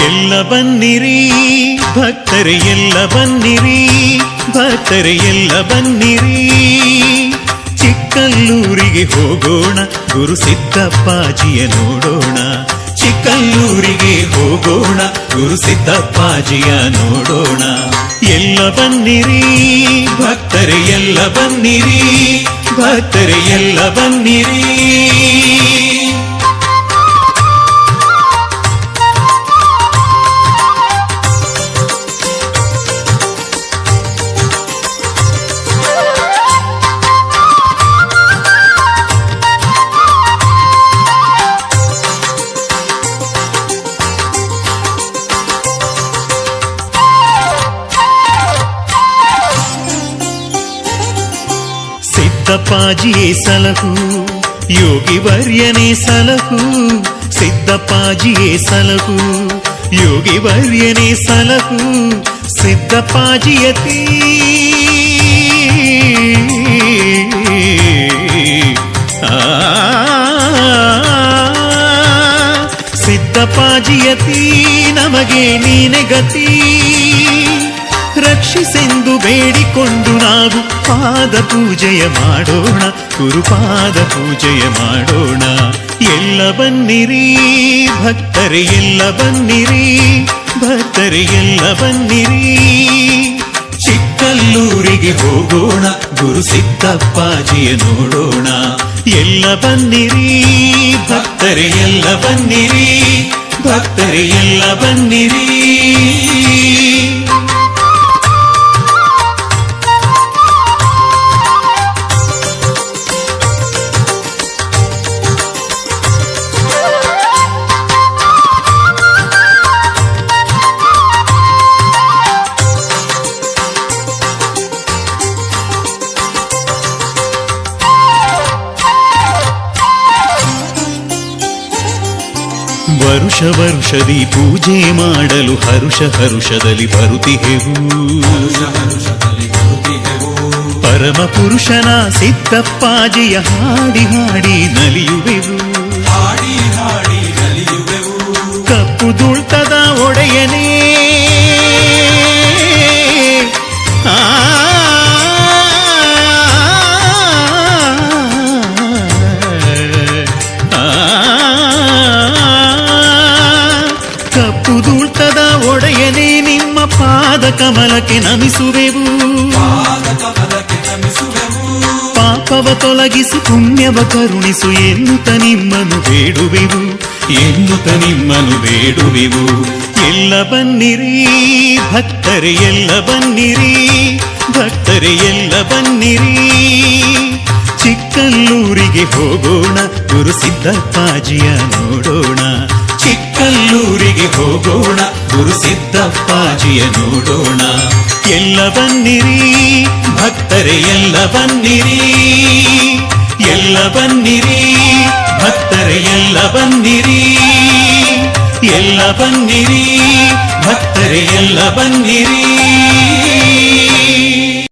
ಎಲ್ಲ ಬನ್ನಿರಿ ಭಕ್ತರೆ ಎಲ್ಲ ಬನ್ನಿರಿ, ಭಕ್ತರೆ ಎಲ್ಲ ಬನ್ನಿರಿ. ಚಿಕ್ಕಲ್ಲೂರಿಗೆ ಹೋಗೋಣ, ಗುರು ಸಿದ್ದಪ್ಪಾಜಿಯ ನೋಡೋಣ. ಚಿಕ್ಕಲ್ಲೂರಿಗೆ ಹೋಗೋಣ, ಗುರು ಸಿದ್ದಪ್ಪಾಜಿಯ ನೋಡೋಣ. ಎಲ್ಲ ಬನ್ನಿರಿ ಭಕ್ತರೆ ಎಲ್ಲ ಬನ್ನಿರಿ, ಭಕ್ತರೆ ಎಲ್ಲ ಬನ್ನಿರಿ. ಸಿದ್ದಪ್ಪಾಜಿಯೇ ಸಲಹು, ಯೋಗಿ ವರ್ಯನೇ ಸಲಹು. ಸಿದ್ದಪ್ಪಾಜಿಯೇ ಸಲಹು, ಯೋಗಿ ವರ್ಯನೇ ಸಲಹು. ಸಿದ್ದಪ್ಪಾಜಿಯತಿ ಸಿದ್ದಪ್ಪಾಜಿಯತಿ ನಮಗೆ ನೀನೆ ಗತಿ. ರಕ್ಷಿಸೆಂದು ಬೇಡಿಕೊಂಡು ನಾವು ಪಾದ ಪೂಜೆಯ ಮಾಡೋಣ, ಗುರುಪಾದ ಪೂಜೆಯ ಮಾಡೋಣ. ಎಲ್ಲ ಬನ್ನಿರಿ ಭಕ್ತರೆ ಎಲ್ಲ ಬನ್ನಿರಿ, ಭಕ್ತರೆ ಎಲ್ಲ ಬನ್ನಿರಿ. ಚಿಕ್ಕಲ್ಲೂರಿಗೆ ಹೋಗೋಣ, ಗುರು ಸಿದ್ದಪ್ಪಾಜಿಯ ನೋಡೋಣ. ಎಲ್ಲ ಬನ್ನಿರಿ ಭಕ್ತರೆ ಎಲ್ಲ ಬನ್ನಿರಿ, ಭಕ್ತರೆ ಎಲ್ಲ ಬನ್ನಿರಿ. ವರುಷ ವರುಷದಿ ಪೂಜೆ ಮಾಡಲು ಹರುಷ ಹರುಷದಲ್ಲಿ ಬರುತ್ತಿಹೆವು. ಪರಮ ಪುರುಷನ ಸಿದ್ದಪ್ಪಾಜಿಯ ಹಾಡಿ ಹಾಡಿ ನಲಿಯುವೆವು. ಕಪ್ಪು ದುಳ್ತದ ಒಡೆಯನೇ ಒಡೆಯನೇ ನಿಮ್ಮ ಪಾದ ಕಮಲಕ್ಕೆ ನಮಿಸುವೆವು. ಪಾಪವ ತೊಲಗಿಸು ಪುಣ್ಯವ ಕರುಣಿಸು ಎನ್ನುತ್ತ ನಿಮ್ಮನ್ನು ಬೇಡುವೆವು, ಎನ್ನುತ್ತ ನಿಮ್ಮನ್ನು ಬೇಡುವೆವು. ಎಲ್ಲ ಬನ್ನಿರಿ ಭಕ್ತರೆ ಎಲ್ಲ ಬನ್ನಿರಿ, ಭಕ್ತರೆ ಎಲ್ಲ ಬನ್ನಿರಿ. ಚಿಕ್ಕಲ್ಲೂರಿಗೆ ಹೋಗೋಣ, ಗುರು ಸಿದ್ದಪ್ಪಾಜಿಯ ನೋಡೋಣ. ಚಿಕ್ಕಲ್ಲೂರಿಗೆ ಹೋಗೋಣ, ಗುರು ಸಿದ್ದಪ್ಪಾಜಿಯ ನೋಡೋಣ. ಎಲ್ಲ ಬನ್ನಿರಿ ಭಕ್ತರೆ ಎಲ್ಲ ಬನ್ನಿರಿ, ಎಲ್ಲ ಬನ್ನಿರಿ ಭಕ್ತರೆ ಎಲ್ಲ ಬನ್ನಿರಿ. ಎಲ್ಲ ಬನ್ನಿರಿ ಭಕ್ತರೆ ಎಲ್ಲ ಬನ್ನಿರಿ.